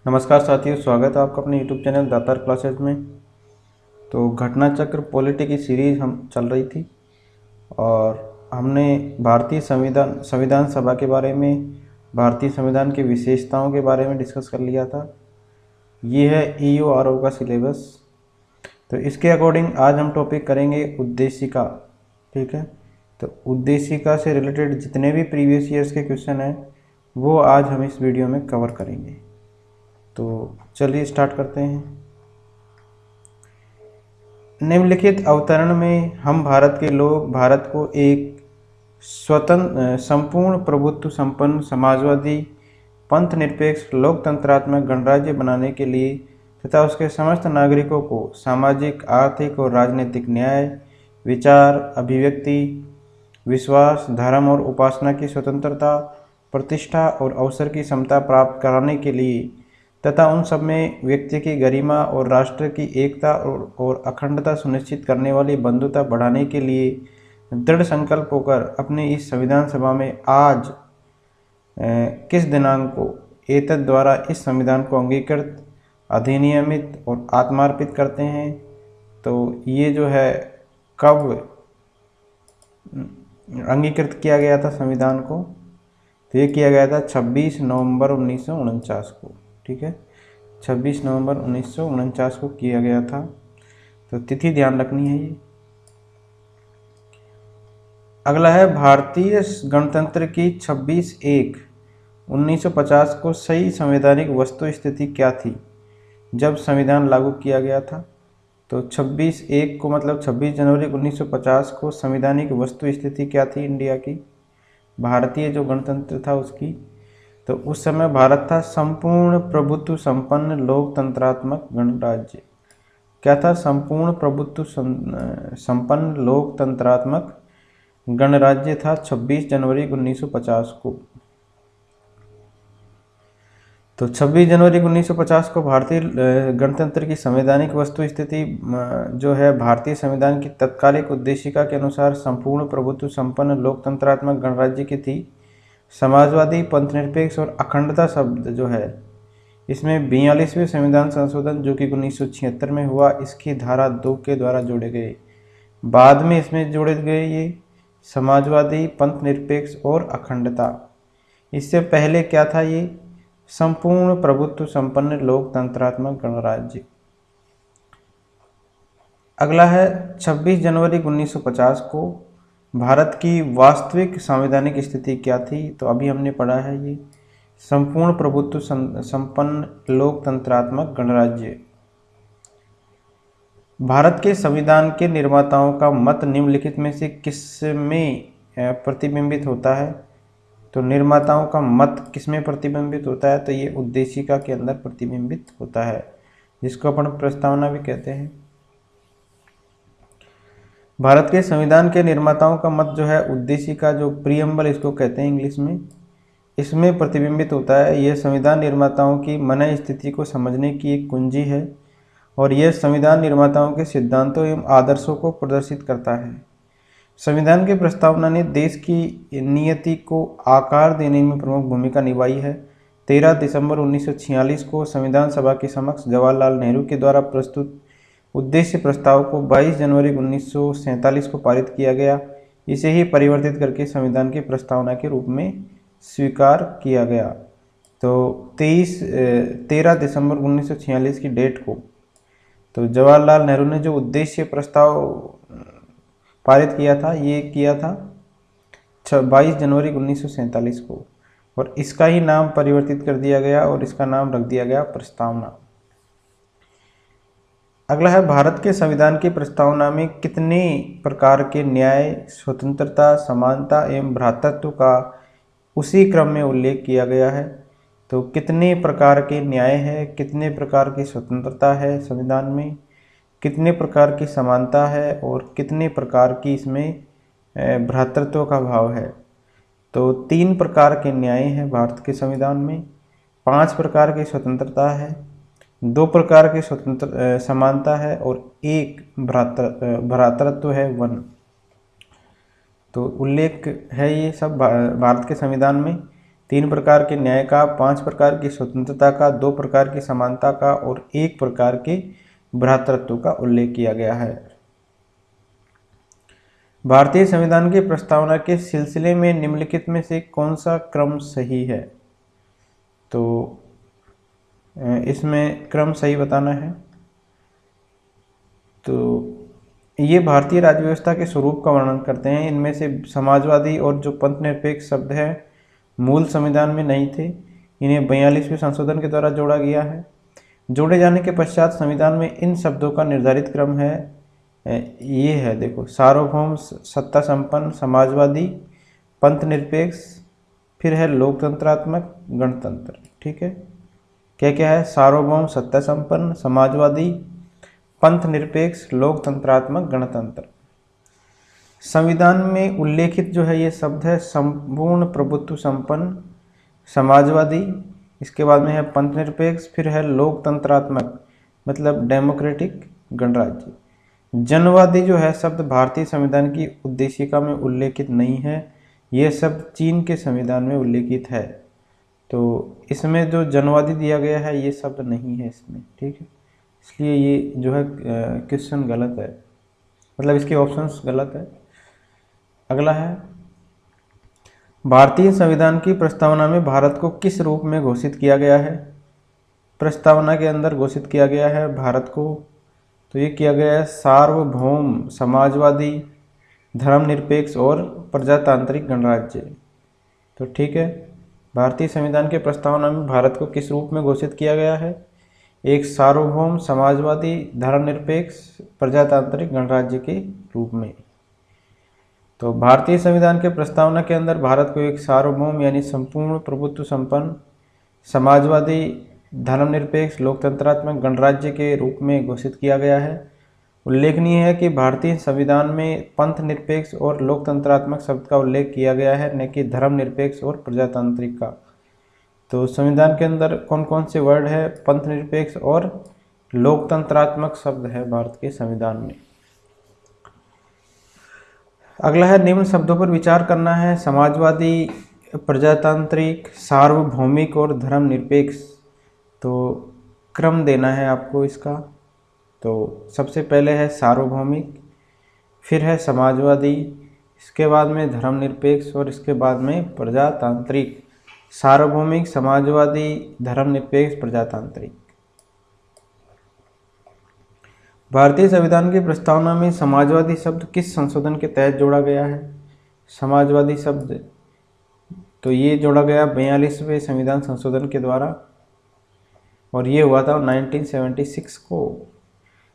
नमस्कार साथियों, स्वागत है आपका अपने YouTube चैनल दातार क्लासेज में। तो घटना चक्र पॉलिटी की सीरीज़ हम चल रही थी और हमने भारतीय संविधान सभा के बारे में, भारतीय संविधान की विशेषताओं के बारे में डिस्कस कर लिया था। ये है EORO का सिलेबस। तो इसके अकॉर्डिंग आज हम टॉपिक करेंगे उद्देशिका। ठीक है, तो उद्देशिका से रिलेटेड जितने भी प्रीवियस ईयर्स के क्वेश्चन हैं वो आज हम इस वीडियो में कवर करेंगे। तो चलिए स्टार्ट करते हैं। निम्नलिखित अवतरण में हम भारत के लोग भारत को एक स्वतंत्र, संपूर्ण प्रभुत्व संपन्न, समाजवादी, पंथ निरपेक्ष, लोकतंत्रात्मक गणराज्य बनाने के लिए तथा उसके समस्त नागरिकों को सामाजिक, आर्थिक और राजनीतिक न्याय, विचार, अभिव्यक्ति, विश्वास, धर्म और उपासना की स्वतंत्रता, प्रतिष्ठा और अवसर की समता प्राप्त कराने के लिए तथा उन सब में व्यक्ति की गरिमा और राष्ट्र की एकता और अखंडता सुनिश्चित करने वाली बंधुता बढ़ाने के लिए दृढ़ संकल्प होकर अपने इस संविधान सभा में आज किस दिनांक को एतद द्वारा इस संविधान को अंगीकृत, अधिनियमित और आत्मार्पित करते हैं। तो ये जो है कब अंगीकृत किया गया था संविधान को? तो ये किया गया था 26 नवंबर 1949 को। ठीक है, 26 नवंबर 1949 को किया गया था। तो तिथि ध्यान रखनी है ये। अगला है भारतीय गणतंत्र की 26/1/1950 को सही संवैधानिक वस्तु स्थिति क्या थी जब संविधान लागू किया गया था? तो 26/1 को मतलब 26 जनवरी 1950 को संवैधानिक वस्तु स्थिति क्या थी इंडिया की, भारतीय जो गणतंत्र था उसकी? तो उस समय भारत था संपूर्ण प्रभुत्व संपन्न लोकतंत्रात्मक गणराज्य। क्या था? संपूर्ण प्रभुत्व संपन्न लोकतंत्रात्मक गणराज्य था 26 जनवरी 1950 को। तो 26 जनवरी 1950 को भारतीय गणतंत्र की संवैधानिक वस्तु स्थिति जो है भारतीय संविधान की तत्कालिक उद्देशिका के अनुसार संपूर्ण प्रभुत्व संपन्न लोकतंत्रात्मक गणराज्य की थी। समाजवादी, पंथनिरपेक्ष और अखंडता शब्द जो है इसमें 42वें संविधान संशोधन जो कि 1976 में हुआ, इसकी धारा 2 के द्वारा जोड़े गए। बाद में इसमें जोड़े गए ये समाजवादी, पंथनिरपेक्ष और अखंडता। इससे पहले क्या था? ये संपूर्ण प्रभुत्व संपन्न लोकतंत्रात्मक गणराज्य। अगला है 26 जनवरी 1950 को भारत की वास्तविक संवैधानिक स्थिति क्या थी? तो अभी हमने पढ़ा है ये संपूर्ण प्रभुत्व संपन्न लोकतंत्रात्मक गणराज्य। भारत के संविधान के निर्माताओं का मत निम्नलिखित में से किसमें प्रतिबिंबित होता है? तो निर्माताओं का मत किसमें प्रतिबिंबित होता है? तो ये उद्देशिका के अंदर प्रतिबिंबित होता है, जिसको अपन प्रस्तावना भी कहते हैं। भारत के संविधान के निर्माताओं का मत जो है उद्देशिका, जो प्रीएम्बल इसको कहते हैं इंग्लिश में, इसमें प्रतिबिंबित होता है। यह संविधान निर्माताओं की मन स्थिति को समझने की एक कुंजी है और यह संविधान निर्माताओं के सिद्धांतों एवं आदर्शों को प्रदर्शित करता है। संविधान की प्रस्तावना ने देश की नियति को आकार देने में प्रमुख भूमिका निभाई है। 13 दिसंबर 1946 को संविधान सभा के समक्ष जवाहरलाल नेहरू के द्वारा प्रस्तुत उद्देश्य प्रस्ताव को 22 जनवरी 1947 को पारित किया गया। इसे ही परिवर्तित करके संविधान की प्रस्तावना के रूप में स्वीकार किया गया। तो 13 दिसंबर 1946 की डेट को तो जवाहरलाल नेहरू ने जो उद्देश्य प्रस्ताव पारित किया था, ये किया था 22 जनवरी 1947 को, और इसका ही नाम परिवर्तित कर दिया गया और इसका नाम रख दिया गया प्रस्तावना। अगला है भारत के संविधान की प्रस्तावना में कितने प्रकार के न्याय, स्वतंत्रता, समानता एवं भ्रातृत्व का उसी क्रम में उल्लेख किया गया है? तो कितने प्रकार के न्याय है, कितने प्रकार की स्वतंत्रता है संविधान में, कितने प्रकार की समानता है और कितने प्रकार की इसमें भ्रातृत्व का भाव है? तो 3 प्रकार के न्याय हैं भारत के संविधान में, 5 प्रकार की स्वतंत्रता है, 2 प्रकार की स्वतंत्र समानता है और 1 भ्रातृत्व है, 1। तो उल्लेख है ये सब भारत के संविधान में 3 प्रकार के न्याय का, 5 प्रकार की स्वतंत्रता का, 2 प्रकार की समानता का और 1 प्रकार के भ्रातृत्व का उल्लेख किया गया है। भारतीय संविधान की प्रस्तावना के सिलसिले में निम्नलिखित में से कौन सा क्रम सही है? तो इसमें क्रम सही बताना है। तो ये भारतीय राज्य व्यवस्था के स्वरूप का वर्णन करते हैं। इनमें से समाजवादी और जो पंथ निरपेक्ष शब्द है मूल संविधान में नहीं थे, इन्हें 42वें संशोधन के द्वारा जोड़ा गया है। जोड़े जाने के पश्चात संविधान में इन शब्दों का निर्धारित क्रम है, ये है देखो, सार्वभौम, सत्ता संपन्न, समाजवादी, पंथ निरपेक्ष, फिर है लोकतंत्रात्मक, गणतंत्र। ठीक है, क्या क्या है? सार्वभौम, सत्ता संपन्न, समाजवादी, पंथ निरपेक्ष, लोकतंत्रात्मक, गणतंत्र। संविधान में उल्लेखित जो है ये शब्द है संपूर्ण प्रभुत्व संपन्न, समाजवादी, इसके बाद में है पंथ निरपेक्ष, फिर है लोकतंत्रात्मक मतलब डेमोक्रेटिक, गणराज्य। जनवादी जो है शब्द भारतीय संविधान की उद्देशिका में उल्लेखित नहीं है, यह शब्द चीन के संविधान में उल्लेखित है। तो इसमें जो जनवादी दिया गया है ये शब्द नहीं है इसमें। ठीक है, इसलिए ये जो है क्वेश्चन गलत है, मतलब इसके ऑप्शंस गलत है। अगला है, भारतीय संविधान की प्रस्तावना में भारत को किस रूप में घोषित किया गया है? प्रस्तावना के अंदर घोषित किया गया है भारत को, तो ये किया गया है सार्वभौम, समाजवादी, धर्मनिरपेक्ष और प्रजातांत्रिक गणराज्य। तो ठीक है, भारतीय संविधान के प्रस्तावना में भारत को किस रूप में घोषित किया गया है? एक सार्वभौम, समाजवादी, धर्मनिरपेक्ष, प्रजातांत्रिक गणराज्य के रूप में। तो भारतीय संविधान के प्रस्तावना के अंदर भारत को एक सार्वभौम यानी संपूर्ण प्रभुत्व संपन्न, समाजवादी, धर्मनिरपेक्ष, लोकतंत्रात्मक गणराज्य के रूप में घोषित किया गया है। उल्लेखनीय है कि भारतीय संविधान में पंथ निरपेक्ष और लोकतंत्रात्मक शब्द का उल्लेख किया गया है, न कि धर्मनिरपेक्ष और प्रजातांत्रिक का। तो संविधान के अंदर कौन कौन से वर्ड है? पंथ निरपेक्ष और लोकतंत्रात्मक शब्द है भारत के संविधान में। अगला है, निम्न शब्दों पर विचार करना है, समाजवादी, प्रजातांत्रिक, सार्वभौमिक और धर्मनिरपेक्ष। तो क्रम देना है आपको इसका। तो सबसे पहले है सार्वभौमिक, फिर है समाजवादी, इसके बाद में धर्मनिरपेक्ष और इसके बाद में प्रजातांत्रिक। सार्वभौमिक, समाजवादी, धर्मनिरपेक्ष, प्रजातांत्रिक। भारतीय संविधान की प्रस्तावना में समाजवादी शब्द किस संशोधन के तहत जोड़ा गया है? समाजवादी शब्द तो ये जोड़ा गया 42वें संविधान संशोधन के द्वारा, और ये हुआ था 1976 को।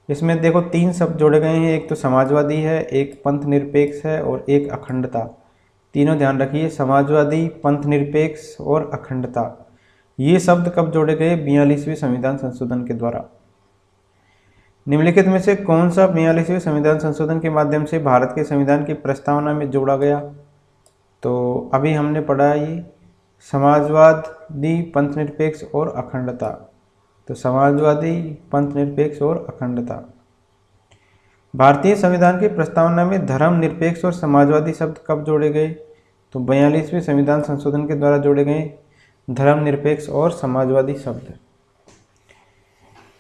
इसमें देखो 3 शब्द जोड़े गए हैं, एक तो समाजवादी है, एक पंथ निरपेक्ष है और एक अखंडता। तीनों ध्यान रखिए, समाजवादी, पंथ निरपेक्ष और अखंडता। ये शब्द कब जोड़े गए? 42वें संविधान संशोधन के द्वारा। निम्नलिखित में से कौन सा 42वें संविधान संशोधन के माध्यम से भारत के संविधान की प्रस्तावना में जोड़ा गया? तो अभी हमने पढ़ा ये समाजवादी, पंथ निरपेक्ष और अखंडता। तो समाजवादी, पंथ निरपेक्ष और अखंडता। भारतीय संविधान की प्रस्तावना में धर्मनिरपेक्ष और समाजवादी शब्द कब जोड़े गए? तो 42वें संविधान संशोधन के द्वारा जोड़े गए धर्मनिरपेक्ष और समाजवादी शब्द।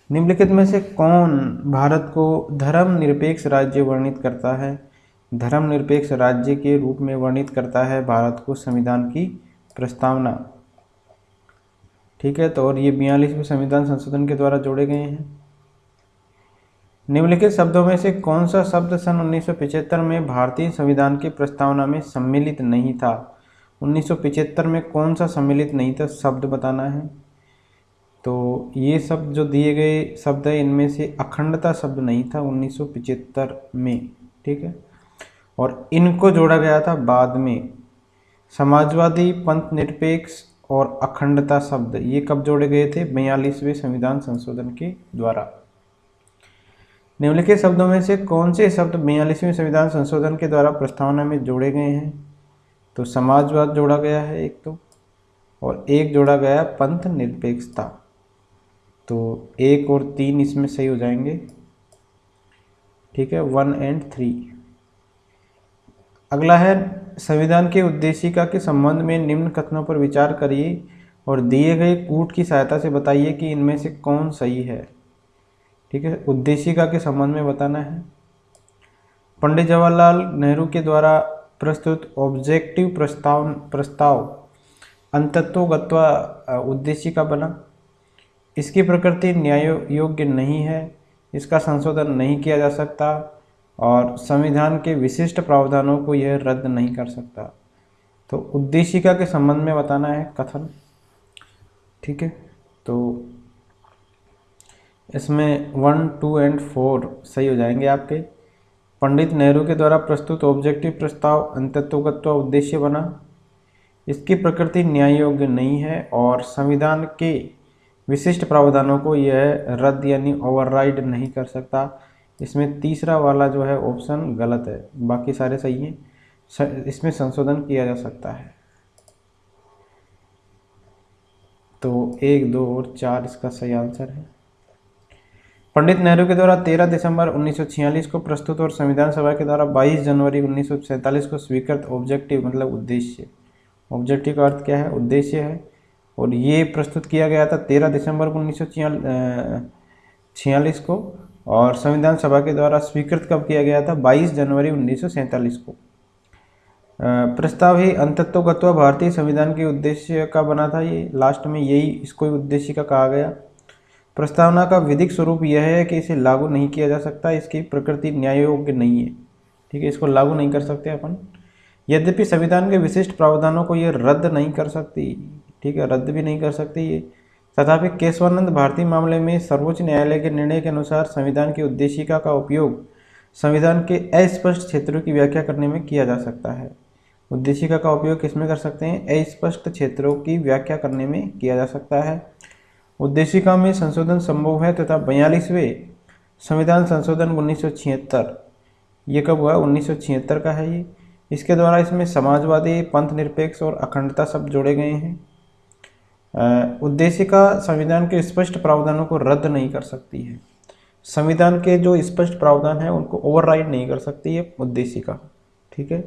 निम्नलिखित में से कौन भारत को धर्मनिरपेक्ष राज्य वर्णित करता है? धर्मनिरपेक्ष राज्य के रूप में वर्णित करता है भारत को संविधान की प्रस्तावना। ठीक है, तो और ये 42वें संविधान संशोधन के द्वारा जोड़े गए हैं। निम्नलिखित शब्दों में से कौन सा शब्द सन 1975 में भारतीय संविधान की प्रस्तावना में सम्मिलित नहीं था? 1975 में कौन सा सम्मिलित नहीं था, शब्द बताना है। तो ये शब्द जो दिए गए शब्द है, इनमें से अखंडता शब्द नहीं था 1975 में। ठीक है, और इनको जोड़ा गया था बाद में। समाजवादी, पंथ निरपेक्ष और अखंडता शब्द ये कब जोड़े गए थे? 42वें संविधान संशोधन के द्वारा। निम्नलिखित शब्दों में से कौन से शब्द 42वें संविधान संशोधन के द्वारा प्रस्तावना में जोड़े गए हैं? तो समाजवाद जोड़ा गया है एक तो, और एक जोड़ा गया पंथ निरपेक्षता। तो 1 और 3 इसमें सही हो जाएंगे। ठीक है, 1 और 3। अगला है, संविधान के उद्देशिका के संबंध में निम्न कथनों पर विचार करिए और दिए गए कूट की सहायता से बताइए कि इनमें से कौन सही है। ठीक है, उद्देशिका के संबंध में बताना है। पंडित जवाहरलाल नेहरू के द्वारा प्रस्तुत ऑब्जेक्टिव प्रस्ताव अंतत्वगत्वा उद्देशिका बना। इसकी प्रकृति न्याय योग्य नहीं है, इसका संशोधन नहीं किया जा सकता और संविधान के विशिष्ट प्रावधानों को यह रद्द नहीं कर सकता। तो उद्देशिका के संबंध में बताना है कथन। ठीक है, तो इसमें 1, 2 एंड 4 सही हो जाएंगे आपके। पंडित नेहरू के द्वारा प्रस्तुत ऑब्जेक्टिव प्रस्ताव अंतत्वगत्वा उद्देश्य बना। इसकी प्रकृति न्याय योग्य नहीं है और संविधान के विशिष्ट प्रावधानों को यह रद्द यानी ओवरराइड नहीं कर सकता। इसमें तीसरा वाला जो है ऑप्शन गलत है, बाकी सारे सही हैं। इसमें संशोधन किया जा सकता है। तो 1, 2 और 4 इसका सही आंसर है। पंडित नेहरू के द्वारा 13 दिसंबर 1946 को प्रस्तुत और संविधान सभा के द्वारा 22 जनवरी 1947 को स्वीकृत ऑब्जेक्टिव मतलब उद्देश्य। ऑब्जेक्टिव का अर्थ क्या है? उद्देश्य है। और ये प्रस्तुत किया गया था 13 दिसंबर 1946 को और संविधान सभा के द्वारा स्वीकृत कब किया गया था? 22 जनवरी 1947 को। प्रस्ताव ही अंतत्वगत्वा भारतीय संविधान के उद्देश्य का बना था। ये लास्ट में यही इसको उद्देश्य का कहा गया। प्रस्तावना का विधिक स्वरूप यह है कि इसे लागू नहीं किया जा सकता, इसकी प्रकृति न्याय योग्य नहीं है। ठीक है, इसको लागू नहीं कर सकते अपन। यद्यपि संविधान के विशिष्ट प्रावधानों को ये रद्द नहीं कर सकती। ठीक है, रद्द भी नहीं कर सकती ये। तथापि केशवानंद भारती मामले में सर्वोच्च न्यायालय के निर्णय के अनुसार संविधान की उद्देशिका का उपयोग संविधान के अस्पष्ट क्षेत्रों की व्याख्या करने में किया जा सकता है। उद्देशिका का उपयोग किसमें कर सकते हैं? अस्पष्ट क्षेत्रों की व्याख्या करने में किया जा सकता है। उद्देशिका में संशोधन संभव है तथा 42वें संविधान संशोधन 1976 ये कब हुआ? 1976 का है ये। इसके द्वारा इसमें समाजवादी, पंथ निरपेक्ष और अखंडता शब्द जोड़े गए हैं। उद्देशिका संविधान के स्पष्ट प्रावधानों को रद्द नहीं कर सकती है। संविधान के जो स्पष्ट प्रावधान है उनको ओवरराइड नहीं कर सकती है उद्देशिका। ठीक है,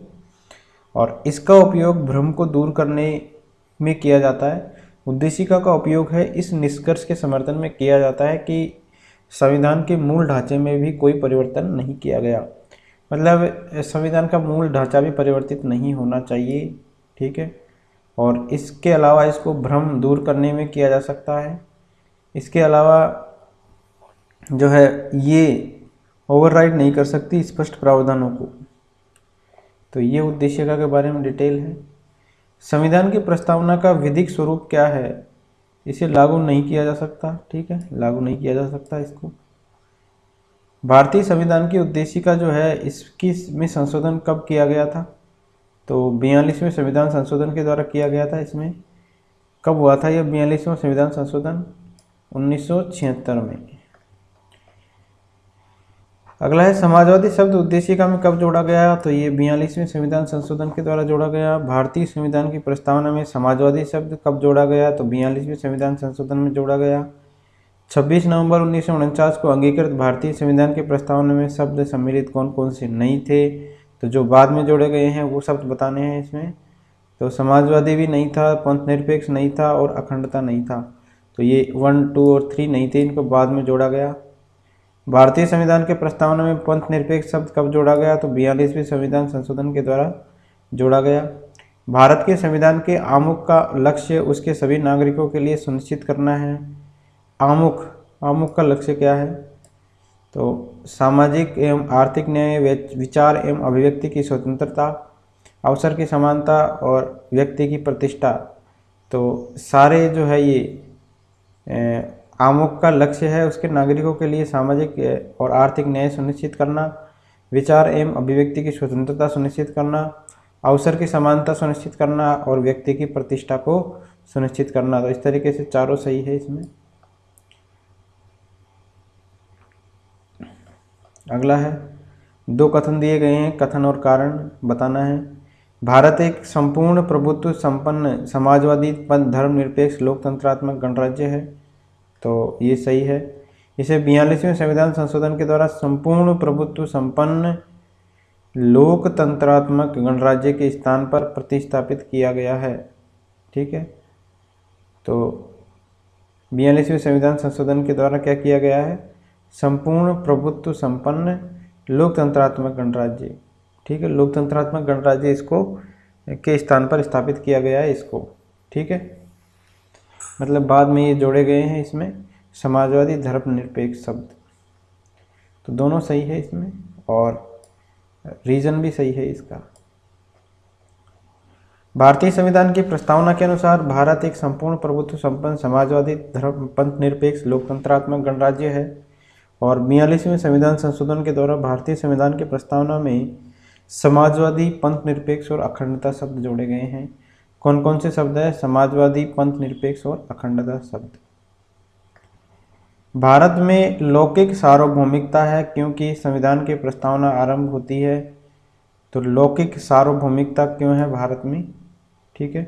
और इसका उपयोग भ्रम को दूर करने में किया जाता है। उद्देशिका का उपयोग है इस निष्कर्ष के समर्थन में किया जाता है कि संविधान के मूल ढांचे में भी कोई परिवर्तन नहीं किया गया। मतलब संविधान का मूल ढांचा भी परिवर्तित नहीं होना चाहिए। ठीक है, और इसके अलावा इसको भ्रम दूर करने में किया जा सकता है। इसके अलावा जो है ये ओवरराइड नहीं कर सकती स्पष्ट प्रावधानों को। तो ये उद्देशिका के बारे में डिटेल है। संविधान की प्रस्तावना का विधिक स्वरूप क्या है? इसे लागू नहीं किया जा सकता। ठीक है, लागू नहीं किया जा सकता इसको। भारतीय संविधान की उद्देशिका जो है इसकी में संशोधन कब किया गया था? तो 42वें संविधान संशोधन के द्वारा किया गया था। इसमें कब हुआ था यह 42वां संविधान संशोधन? 1976 में। अगला है समाजवादी शब्द उद्देशिका में कब जोड़ा गया? तो ये 42वें संविधान संशोधन के द्वारा जोड़ा गया। भारतीय संविधान की प्रस्तावना में समाजवादी शब्द कब जोड़ा गया? तो 42वें संविधान संशोधन में जोड़ा गया। 26 नवंबर 1949 को अंगीकृत भारतीय संविधान के प्रस्तावना में शब्द सम्मिलित कौन कौन से नहीं थे? तो जो बाद में जोड़े गए हैं वो शब्द बताने हैं इसमें। तो समाजवादी भी नहीं था, पंथ निरपेक्ष नहीं था और अखंडता नहीं था। तो ये 1, 2 और 3 नहीं थे, इनको बाद में जोड़ा गया। भारतीय संविधान के प्रस्तावना में पंथ निरपेक्ष शब्द कब जोड़ा गया? तो 42वें संविधान संशोधन के द्वारा जोड़ा गया। भारत के संविधान के आमुख का लक्ष्य उसके सभी नागरिकों के लिए सुनिश्चित करना है। आमुख का लक्ष्य क्या है? तो सामाजिक एवं आर्थिक न्याय, विचार एवं अभिव्यक्ति की स्वतंत्रता, अवसर की समानता और व्यक्ति की प्रतिष्ठा। तो सारे जो है ये आमुख का लक्ष्य है उसके नागरिकों के लिए सामाजिक और आर्थिक न्याय सुनिश्चित करना, विचार एवं अभिव्यक्ति की स्वतंत्रता सुनिश्चित करना, अवसर की समानता सुनिश्चित करना और व्यक्ति की प्रतिष्ठा को सुनिश्चित करना। तो इस तरीके से चारों सही है इसमें। अगला है 2 कथन दिए गए हैं, कथन और कारण बताना है। भारत एक संपूर्ण प्रभुत्व संपन्न समाजवादी पंथ धर्मनिरपेक्ष लोकतंत्रात्मक गणराज्य है। तो ये सही है। इसे 42वें संविधान संशोधन के द्वारा संपूर्ण प्रभुत्व संपन्न लोकतंत्रात्मक गणराज्य के स्थान पर प्रतिस्थापित किया गया है। ठीक है, तो 42वें संविधान संशोधन के द्वारा क्या किया गया है? संपूर्ण प्रभुत्व संपन्न लोकतंत्रात्मक गणराज्य। ठीक है, लोकतंत्रात्मक गणराज्य इसको के स्थान पर स्थापित किया गया है इसको। ठीक है, मतलब बाद में ये जोड़े गए हैं इसमें समाजवादी धर्मनिरपेक्ष शब्द। तो दोनों सही है इसमें और रीजन भी सही है इसका। भारतीय संविधान की प्रस्तावना के अनुसार भारत एक संपूर्ण प्रभुत्व संपन्न समाजवादी धर्म पंथ निरपेक्ष लोकतंत्रात्मक गणराज्य है। और 42वें संविधान संशोधन के द्वारा भारतीय संविधान की प्रस्तावना में समाजवादी पंथ निरपेक्ष और अखंडता शब्द जोड़े गए हैं। कौन कौन से शब्द है? समाजवादी पंथ निरपेक्ष और अखंडता शब्द। भारत में लौकिक सार्वभौमिकता है क्योंकि संविधान की प्रस्तावना आरंभ होती है। तो लौकिक सार्वभौमिकता क्यों है भारत में? ठीक है,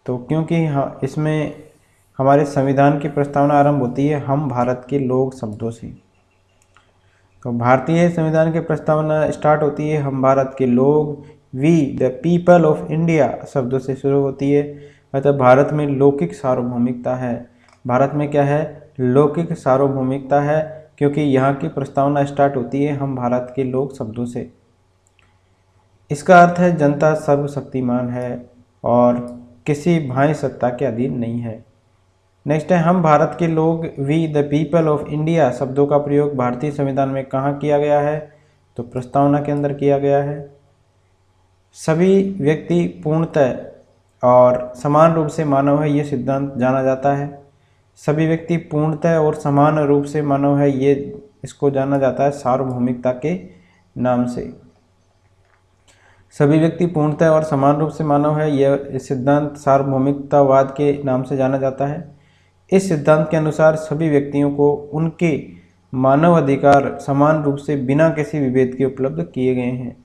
तो क्योंकि इसमें हमारे संविधान की प्रस्तावना आरंभ होती है हम भारत के लोग शब्दों से। तो भारतीय संविधान की प्रस्तावना स्टार्ट होती है हम भारत के लोग, we the people of India शब्दों से शुरू होती है। मतलब भारत में लौकिक सार्वभौमिकता है। भारत में क्या है? लौकिक सार्वभौमिकता है क्योंकि यहाँ की प्रस्तावना स्टार्ट होती है हम भारत के लोग शब्दों से। इसका अर्थ है जनता सर्वशक्तिमान है और किसी बाह्य सत्ता के अधीन नहीं है। नेक्स्ट है हम भारत के लोग, we the people of India शब्दों का प्रयोग भारतीय संविधान में कहाँ किया गया है? तो प्रस्तावना के अंदर किया गया है। सभी व्यक्ति पूर्णतः और समान रूप से मानव है, ये सिद्धांत जाना जाता है। सभी व्यक्ति पूर्णतः और समान रूप से मानव है, ये इसको जाना जाता है सार्वभौमिकता के नाम से। सभी व्यक्ति पूर्णतः और समान रूप से मानव है, यह सिद्धांत सार्वभौमिकतावाद के नाम से जाना जाता है। इस सिद्धांत के अनुसार सभी व्यक्तियों को उनके मानव अधिकार समान रूप से बिना किसी विभेद के उपलब्ध किए गए हैं।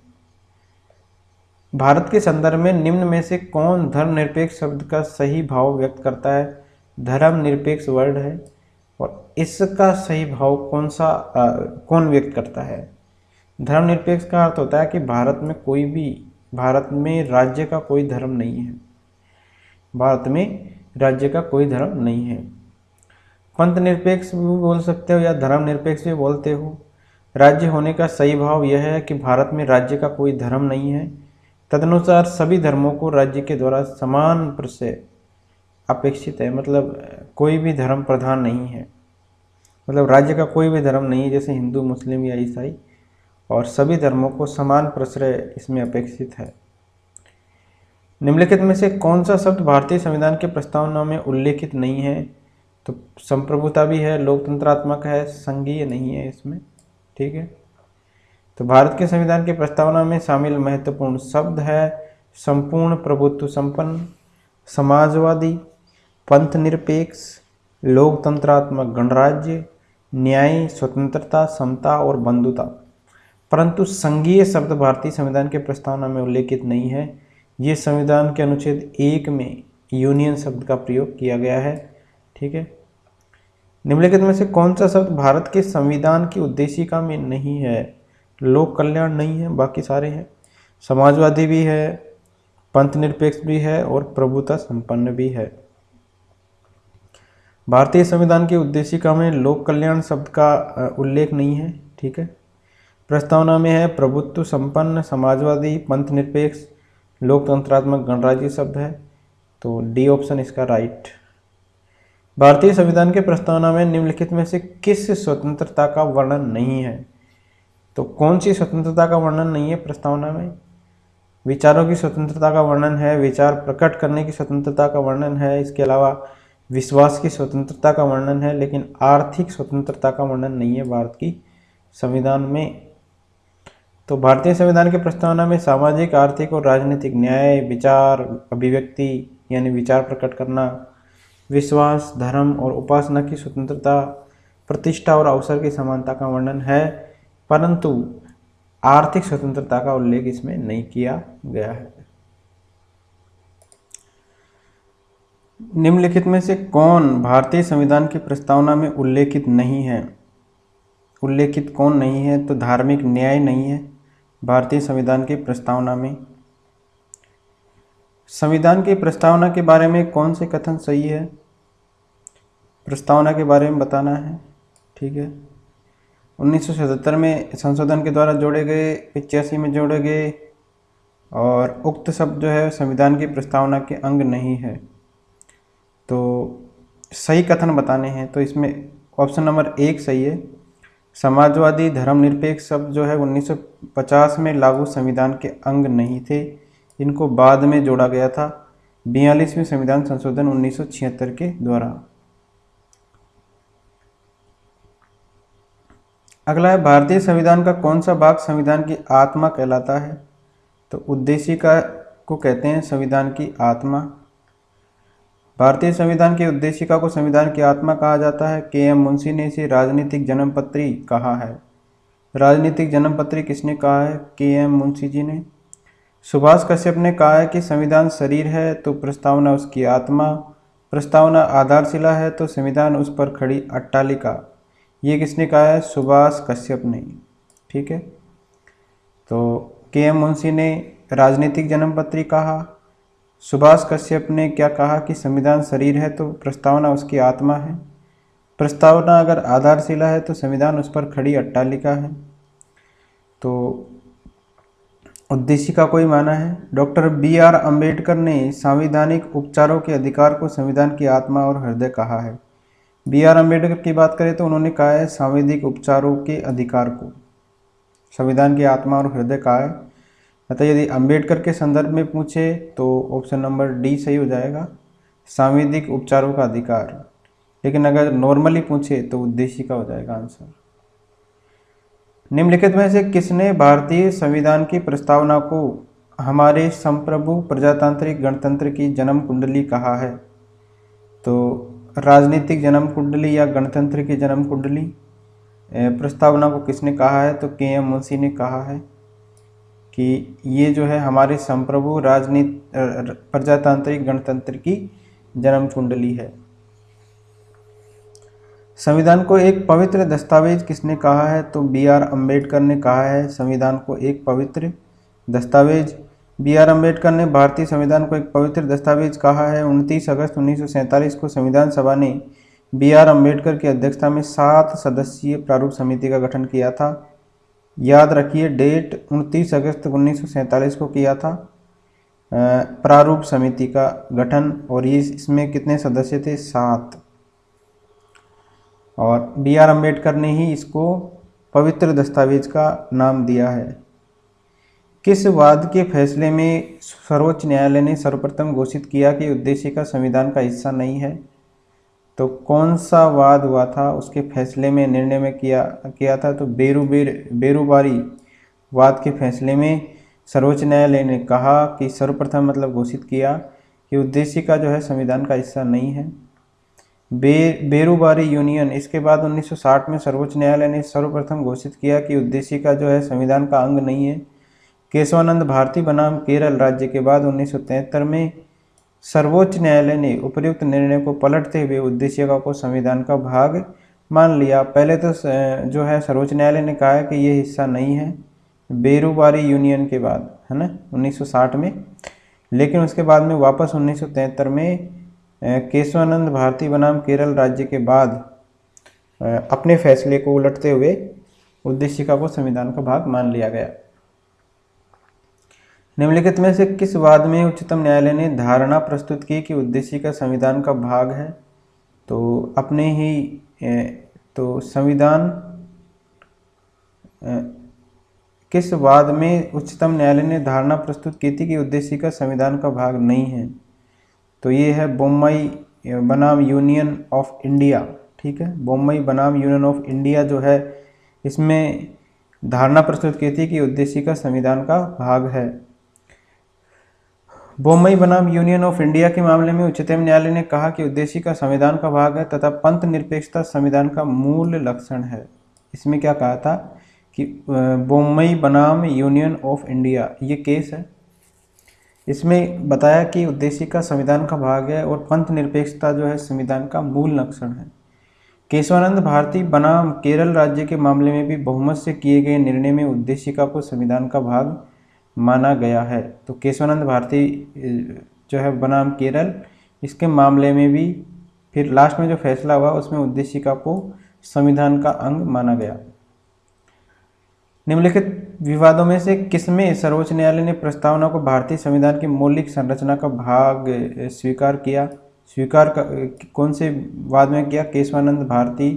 भारत के संदर्भ में निम्न में से कौन धर्मनिरपेक्ष शब्द का सही भाव व्यक्त करता है? धर्मनिरपेक्ष वर्ड है और इसका सही भाव कौन व्यक्त करता है? धर्मनिरपेक्ष का अर्थ होता है कि भारत में राज्य का कोई धर्म नहीं है। भारत में राज्य का कोई धर्म नहीं है। पंथ निरपेक्ष भी बोल सकते हो या धर्मनिरपेक्ष भी बोलते हो। राज्य होने का सही भाव यह है कि भारत में राज्य का कोई धर्म नहीं है। तदनुसार सभी धर्मों को राज्य के द्वारा समान रूप से अपेक्षित है। मतलब कोई भी धर्म प्रधान नहीं है, मतलब राज्य का कोई भी धर्म नहीं है जैसे हिंदू, मुस्लिम या ईसाई, और सभी धर्मों को समान प्रश्रय इसमें अपेक्षित है। निम्नलिखित में से कौन सा शब्द भारतीय संविधान के प्रस्तावना में उल्लेखित नहीं है? तो संप्रभुता भी है, लोकतंत्रात्मक है, संघीय नहीं है इसमें। ठीक है, तो भारत के संविधान की प्रस्तावना में शामिल महत्वपूर्ण शब्द है संपूर्ण प्रभुत्व संपन्न, समाजवादी, पंथ निरपेक्ष, लोकतंत्रात्मक गणराज्य, न्याय, स्वतंत्रता, समता और बंधुता। परंतु संघीय शब्द भारतीय संविधान के प्रस्तावना में उल्लेखित नहीं है। ये संविधान के अनुच्छेद 1 में यूनियन शब्द का प्रयोग किया गया है। ठीक है, निम्नलिखित में से कौन सा शब्द भारत के संविधान की उद्देशिका में नहीं है? लोक कल्याण नहीं है, बाकी सारे हैं। समाजवादी भी है, पंथ निरपेक्ष भी है और प्रभुता संपन्न भी है। भारतीय संविधान की उद्देशिका में लोक कल्याण शब्द का उल्लेख नहीं है। ठीक है, प्रस्तावना में है प्रभुत्व संपन्न, समाजवादी, पंथ निरपेक्ष, लोकतंत्रात्मक गणराज्य शब्द है। तो डी ऑप्शन इसका राइट। भारतीय संविधान के प्रस्तावना में निम्नलिखित में से किस स्वतंत्रता का वर्णन नहीं है? तो कौन सी स्वतंत्रता का वर्णन नहीं है प्रस्तावना में? विचारों की स्वतंत्रता का वर्णन है, विचार प्रकट करने की स्वतंत्रता का वर्णन है, इसके अलावा विश्वास की स्वतंत्रता का वर्णन है, लेकिन आर्थिक स्वतंत्रता का वर्णन नहीं है भारत की संविधान में। तो भारतीय संविधान की प्रस्तावना में सामाजिक, आर्थिक और राजनीतिक न्याय, विचार अभिव्यक्ति यानी विचार प्रकट करना, विश्वास, धर्म और उपासना की स्वतंत्रता, प्रतिष्ठा और अवसर की समानता का वर्णन है, परंतु आर्थिक स्वतंत्रता का उल्लेख इसमें नहीं किया गया है। निम्नलिखित में से कौन भारतीय संविधान की प्रस्तावना में उल्लेखित नहीं है? उल्लेखित कौन नहीं है? तो धार्मिक न्याय नहीं है, भारतीय संविधान की प्रस्तावना में। संविधान की प्रस्तावना के बारे में कौन से कथन सही है, प्रस्तावना के बारे में बताना है। ठीक है, 1977 में संशोधन के द्वारा जोड़े गए, 85 में जोड़े गए, और उक्त शब्द जो है संविधान की प्रस्तावना के अंग नहीं है। तो सही कथन बताने हैं, तो इसमें ऑप्शन नंबर 1 सही है। समाजवादी धर्मनिरपेक्ष शब्द जो है 1950 में लागू संविधान के अंग नहीं थे, इनको बाद में जोड़ा गया था 42वें संविधान संशोधन 1976 के द्वारा। अगला है, भारतीय संविधान का कौन सा भाग संविधान की आत्मा कहलाता है। तो उद्देशिका को कहते हैं संविधान की आत्मा। भारतीय संविधान की उद्देशिका को संविधान की आत्मा कहा जाता है। के.एम. मुंशी ने इसे राजनीतिक जन्मपत्री कहा है। राजनीतिक जन्मपत्री किसने कहा है? के.एम. मुंशी जी ने। सुभाष कश्यप ने कहा है कि संविधान शरीर है तो प्रस्तावना उसकी आत्मा, प्रस्तावना आधारशिला है तो संविधान उस पर खड़ी अट्टालिका। ये किसने कहा है? सुभाष कश्यप ने। ठीक है, तो के.एम. मुंशी ने राजनीतिक जन्मपत्री कहा, सुभाष कश्यप ने क्या कहा कि संविधान शरीर है तो प्रस्तावना उसकी आत्मा है, प्रस्तावना अगर आधारशिला है तो संविधान उस पर खड़ी अट्टालिका है। तो उद्देशिका को ही माना है। Doctor B R. अम्बेडकर ने संवैधानिक उपचारों के अधिकार को संविधान की आत्मा और हृदय कहा है। बी.आर. अम्बेडकर की बात करें तो उन्होंने कहा है सांवैधिक उपचारों के अधिकार को संविधान की आत्मा और हृदय कहा है। अतः यदि अम्बेडकर के संदर्भ में पूछे तो ऑप्शन नंबर डी सही हो जाएगा, सांवैधिक उपचारों का अधिकार। लेकिन अगर नॉर्मली पूछे तो उद्देशिका हो जाएगा आंसर। निम्नलिखित में से किसने भारतीय संविधान की प्रस्तावना को हमारे संप्रभु प्रजातांत्रिक गणतंत्र की जन्म कुंडली कहा है? तो राजनीतिक जन्म कुंडली या गणतंत्र की जन्म कुंडली प्रस्तावना को किसने कहा है? तो के.एम. मुंशी ने कहा है कि ये जो है हमारे संप्रभु प्रजातांत्रिक गणतंत्र की जन्म कुंडली है। संविधान को एक पवित्र दस्तावेज किसने कहा है? तो बी.आर. अम्बेडकर ने कहा है संविधान को एक पवित्र दस्तावेज। बी.आर. अम्बेडकर ने भारतीय संविधान को एक पवित्र दस्तावेज कहा है। 29 अगस्त 1947 को संविधान सभा ने बी.आर. अम्बेडकर की अध्यक्षता में 7 सदस्यीय प्रारूप समिति का गठन किया था। याद रखिए डेट 29 अगस्त 1947 को किया था प्रारूप समिति का गठन, और ये इसमें कितने सदस्य थे? 7। और बी.आर. अम्बेडकर ने ही इसको पवित्र दस्तावेज का नाम दिया है। किस वाद के फैसले में सर्वोच्च न्यायालय ने सर्वप्रथम घोषित किया कि उद्देशिका संविधान का हिस्सा नहीं है? तो कौन सा वाद हुआ था उसके फैसले में निर्णय में किया था? तो बेरुबारी वाद के फैसले में सर्वोच्च न्यायालय ने कहा कि सर्वप्रथम मतलब घोषित किया कि उद्देशिका जो है संविधान का हिस्सा नहीं है। बेरुबारी यूनियन, इसके बाद 1960 में सर्वोच्च न्यायालय ने सर्वप्रथम घोषित किया कि उद्देशिका जो है संविधान का अंग नहीं है। केशवानंद भारती बनाम केरल राज्य के बाद 1973 में सर्वोच्च न्यायालय ने उपर्युक्त निर्णय को पलटते हुए उद्देशिका को संविधान का भाग मान लिया। पहले तो जो है सर्वोच्च न्यायालय ने कहा कि ये हिस्सा नहीं है बेरुबारी यूनियन के बाद, है ना, 1960 में। लेकिन उसके बाद में वापस 1973 में केशवानंद भारती बनाम केरल राज्य के बाद अपने फैसले को उलटते हुए उद्देशिका को संविधान का भाग मान लिया गया। निम्नलिखित में से किस वाद में उच्चतम न्यायालय ने धारणा प्रस्तुत की कि उद्देशिका संविधान का भाग है? तो अपने ही तो संविधान किस वाद में उच्चतम न्यायालय ने धारणा प्रस्तुत की थी कि उद्देशिका संविधान का भाग नहीं है? तो ये है बम्बई बनाम यूनियन ऑफ इंडिया। ठीक है, बम्बई बनाम यूनियन ऑफ इंडिया जो है इसमें धारणा प्रस्तुत की थी कि उद्देशिका संविधान का भाग है। बम्बई बनाम यूनियन ऑफ इंडिया के मामले में उच्चतम न्यायालय ने कहा कि उद्देशिका संविधान का भाग है तथा पंथ निरपेक्षता संविधान का मूल लक्षण है। इसमें क्या कहा था कि बम्बई बनाम यूनियन ऑफ इंडिया ये केस है, इसमें बताया कि उद्देशिका संविधान का भाग है और पंथ निरपेक्षता जो है संविधान का मूल लक्षण है। केशवानंद भारती बनाम केरल राज्य के मामले में भी बहुमत से किए गए निर्णय में उद्देशिका को संविधान का भाग माना गया है। तो केशवानंद भारती जो है बनाम केरल, इसके मामले में भी फिर लास्ट में जो फैसला हुआ उसमें उद्देशिका को संविधान का अंग माना गया। निम्नलिखित विवादों में से किसमें सर्वोच्च न्यायालय ने प्रस्तावना को भारतीय संविधान की मौलिक संरचना का भाग स्वीकार किया? कौन से वाद में किया? केशवानंद भारती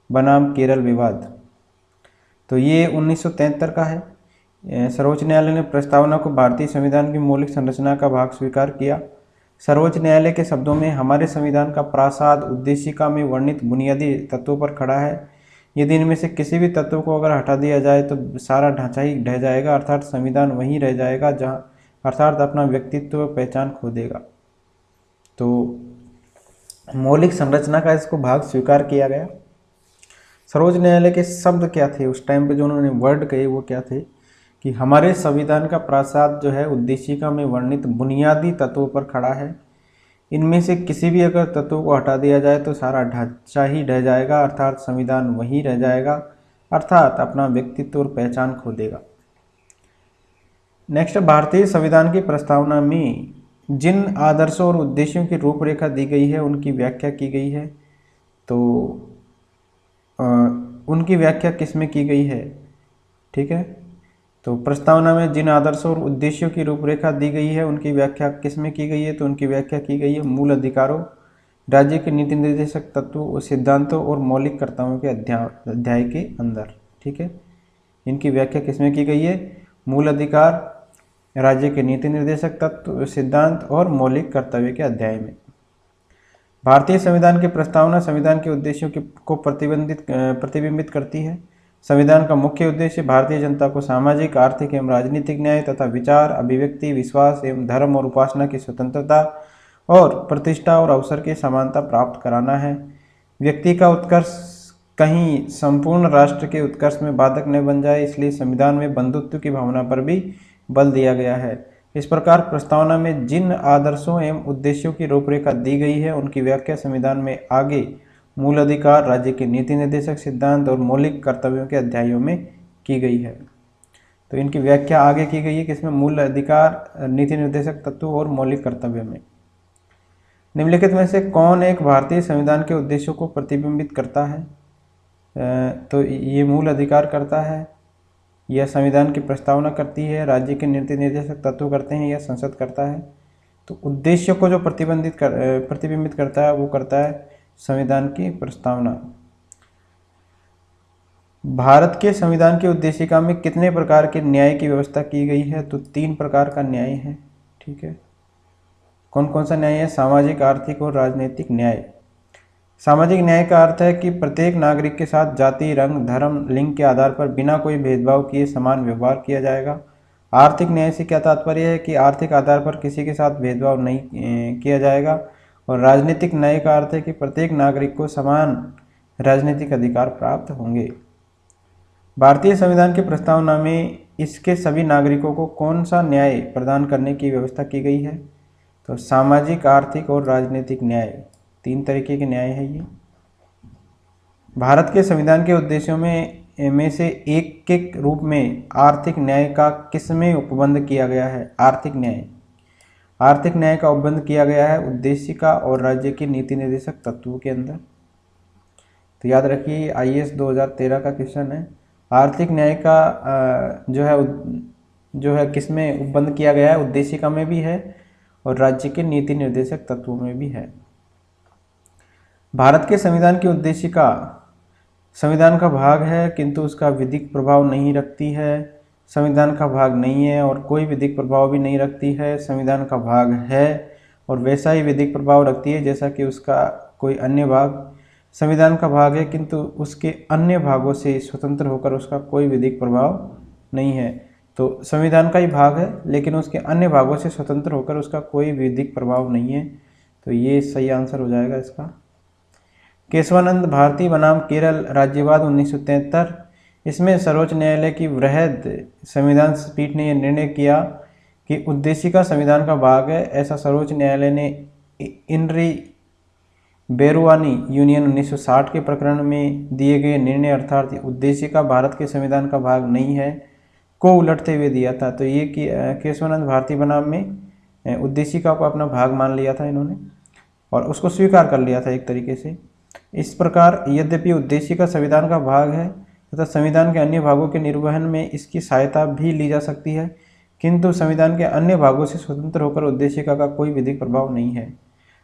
बनाम केरल विवाद। तो ये 1973 का है। सर्वोच्च न्यायालय ने प्रस्तावना को भारतीय संविधान की मौलिक संरचना का भाग स्वीकार किया। सर्वोच्च न्यायालय के शब्दों में हमारे संविधान का प्रासाद उद्देशिका में वर्णित बुनियादी तत्वों पर खड़ा है। यदि इनमें से किसी भी तत्व को अगर हटा दिया जाए तो सारा ढांचा ही ढह जाएगा, अर्थात संविधान वहीं रह जाएगा जहाँ अर्थात अपना व्यक्तित्व व पहचान खो देगा। तो मौलिक संरचना का इसको भाग स्वीकार किया गया। सर्वोच्च न्यायालय के शब्द क्या थे उस टाइम पे, जो उन्होंने वर्ड कहे वो क्या थे कि हमारे संविधान का प्रासाद जो है उद्देशिका में वर्णित बुनियादी तत्वों पर खड़ा है। इनमें से किसी भी अगर तत्व को हटा दिया जाए तो सारा ढांचा ही ढह जाएगा, अर्थात संविधान वहीं रह जाएगा, अर्थात अपना व्यक्तित्व और पहचान खो देगा। नेक्स्ट, भारतीय संविधान की प्रस्तावना में जिन आदर्शों और उद्देश्यों की रूपरेखा दी गई है उनकी व्याख्या की गई है। तो उनकी व्याख्या किसमें की गई है? ठीक है, तो प्रस्तावना में जिन आदर्शों और उद्देश्यों की रूपरेखा दी गई है उनकी व्याख्या किसमें की गई है? तो उनकी व्याख्या की गई है मूल अधिकारों, राज्य के नीति निर्देशक तत्वों, सिद्धांतों और मौलिक कर्तव्यों के अध्याय के अंदर। ठीक है, इनकी व्याख्या किसमें की गई है? मूल अधिकार, राज्य के नीति निर्देशक तत्व, सिद्धांत और मौलिक कर्तव्य के अध्याय में। भारतीय संविधान की प्रस्तावना संविधान के उद्देश्यों को प्रतिबिंबित करती है। संविधान का मुख्य उद्देश्य भारतीय जनता को सामाजिक, आर्थिक एवं राजनीतिक न्याय तथा विचार, अभिव्यक्ति, विश्वास एवं धर्म और उपासना की स्वतंत्रता और प्रतिष्ठा और अवसर की समानता प्राप्त कराना है। व्यक्ति का उत्कर्ष कहीं संपूर्ण राष्ट्र के उत्कर्ष में बाधक न बन जाए, इसलिए संविधान में बंधुत्व की भावना पर भी बल दिया गया है। इस प्रकार प्रस्तावना में जिन आदर्शों एवं उद्देश्यों की रूपरेखा दी गई है उनकी व्याख्या संविधान में आगे मूल अधिकार, राज्य के नीति निर्देशक सिद्धांत और मौलिक कर्तव्यों के अध्यायों में की गई है। तो इनकी व्याख्या आगे की गई है किसमें? मूल अधिकार, नीति निर्देशक तत्व और मौलिक कर्तव्यों में। निम्नलिखित में से कौन एक भारतीय संविधान के उद्देश्यों को प्रतिबिंबित करता है? तो ये मूल अधिकार करता है, यह संविधान की प्रस्तावना करती है, राज्य के नीति निर्देशक तत्व करते हैं, या संसद करता है। तो उद्देश्यों को जो प्रतिबिंबित करता है वो करता है संविधान की प्रस्तावना। भारत के संविधान की उद्देशिका में कितने प्रकार के न्याय की व्यवस्था की गई है? तो 3 प्रकार का न्याय है। ठीक है, कौन कौन सा न्याय है? सामाजिक, आर्थिक और राजनीतिक न्याय। सामाजिक न्याय का अर्थ है कि प्रत्येक नागरिक के साथ जाति, रंग, धर्म, लिंग के आधार पर बिना कोई भेदभाव किए समान व्यवहार किया जाएगा। आर्थिक न्याय से क्या तात्पर्य है कि आर्थिक आधार पर किसी के साथ भेदभाव नहीं किया जाएगा। और राजनीतिक न्याय का अर्थ है कि प्रत्येक नागरिक को समान राजनीतिक अधिकार प्राप्त होंगे। भारतीय संविधान की प्रस्तावना में इसके सभी नागरिकों को कौन सा न्याय प्रदान करने की व्यवस्था की गई है? तो सामाजिक, आर्थिक और राजनीतिक न्याय, 3 तरीके के न्याय है ये। भारत के संविधान के उद्देश्यों में से एक के रूप में आर्थिक न्याय का किसमें उपबंध किया गया है? आर्थिक न्याय का उपबंध किया गया है उद्देशिका और राज्य के नीति निर्देशक तत्वों के अंदर। तो याद रखिए, IAS 2013 का क्वेश्चन है। आर्थिक न्याय का जो है किसमें उपबंध किया गया है? उद्देशिका में भी है और राज्य के नीति निर्देशक तत्वों में भी है। भारत के संविधान की उद्देशिका संविधान का भाग है किंतु उसका विधिक प्रभाव नहीं रखती है। संविधान का भाग नहीं है और कोई विधिक प्रभाव भी नहीं रखती है। संविधान का भाग है और वैसा ही विधिक प्रभाव रखती है जैसा कि उसका कोई अन्य भाग। संविधान का भाग है किंतु उसके अन्य भागों से स्वतंत्र होकर उसका कोई विधिक प्रभाव नहीं है। तो संविधान का ही भाग है लेकिन उसके अन्य भागों से स्वतंत्र होकर उसका कोई विधिक प्रभाव नहीं है। तो ये सही आंसर हो जाएगा इसका। केशवानंद भारती बनाम केरल राज्यवाद 1973। इसमें सर्वोच्च न्यायालय की वृहद संविधान पीठ ने यह निर्णय किया कि उद्देशिका संविधान का भाग है। ऐसा सर्वोच्च न्यायालय ने इनरी बेरुआनी यूनियन 1960 के प्रकरण में दिए गए निर्णय अर्थात उद्देशिका भारत के संविधान का भाग नहीं है को उलटते हुए दिया था। तो ये कि केशवानंद भारती बनाम में उद्देशिका को अपना भाग मान लिया था इन्होंने और उसको स्वीकार कर लिया था एक तरीके से। इस प्रकार यद्यपि उद्देशिका संविधान का भाग है तथा संविधान के अन्य भागों के निर्वहन में इसकी सहायता भी ली जा सकती है, किंतु संविधान के अन्य भागों से स्वतंत्र होकर उद्देशिका का कोई विधिक प्रभाव नहीं है।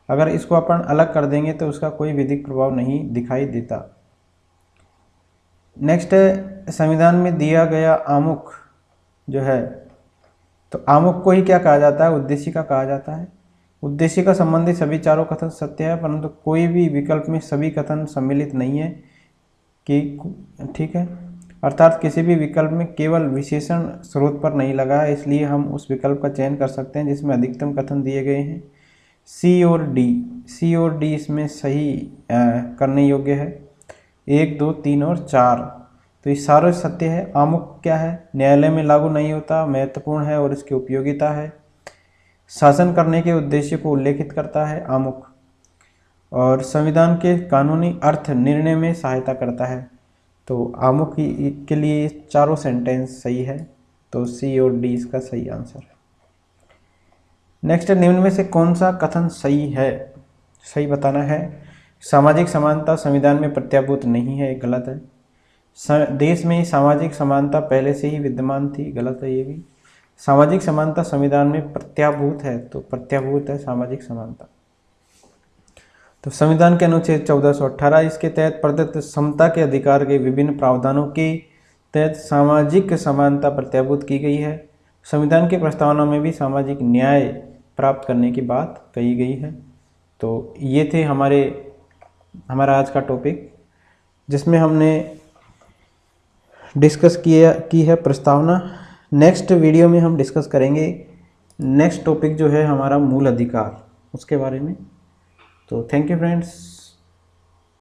अगर इसको अपन अलग कर देंगे तो उसका कोई विधिक प्रभाव नहीं दिखाई देता। नेक्स्ट है संविधान में दिया गया आमुख जो है, तो आमुख को ही क्या कहा जाता है, उद्देशिका कहा जाता है। उद्देशिका संबंधी सभी चारों कथन सत्य है, परंतु कोई भी विकल्प में सभी कथन सम्मिलित नहीं है कि ठीक है, अर्थात किसी भी विकल्प में केवल विशेषण स्रोत पर नहीं लगा है, इसलिए हम उस विकल्प का चयन कर सकते हैं जिसमें अधिकतम कथन दिए गए हैं। सी और डी इसमें सही करने योग्य है। 1, 2, 3 और 4 तो ये सारे सत्य है। आमुख क्या है, न्यायालय में लागू नहीं होता, महत्वपूर्ण है और इसकी उपयोगिता है, शासन करने के उद्देश्य को उल्लेखित करता है आमुख, और संविधान के कानूनी अर्थ निर्णय में सहायता करता है। तो आमुख के लिए चारों सेंटेंस सही है, तो सी और डी इसका सही आंसर है। नेक्स्ट, निम्न में से कौन सा कथन सही है, सही बताना है। सामाजिक समानता संविधान में प्रत्याभूत नहीं है, गलत है। देश में सामाजिक समानता पहले से ही विद्यमान थी, गलत है ये भी। सामाजिक समानता संविधान में प्रत्याभूत है, तो प्रत्याभूत है सामाजिक समानता। तो संविधान के अनुच्छेद 1418 इसके तहत प्रदत्त समता के अधिकार के विभिन्न प्रावधानों के तहत सामाजिक समानता प्रत्याभूत की गई है। संविधान की प्रस्तावना में भी सामाजिक न्याय प्राप्त करने की बात कही गई है। तो ये थे हमारा आज का टॉपिक, जिसमें हमने डिस्कस की है प्रस्तावना। नेक्स्ट वीडियो में हम डिस्कस करेंगे नेक्स्ट टॉपिक जो है हमारा मूल अधिकार, उसके बारे में। तो थैंक यू फ्रेंड्स।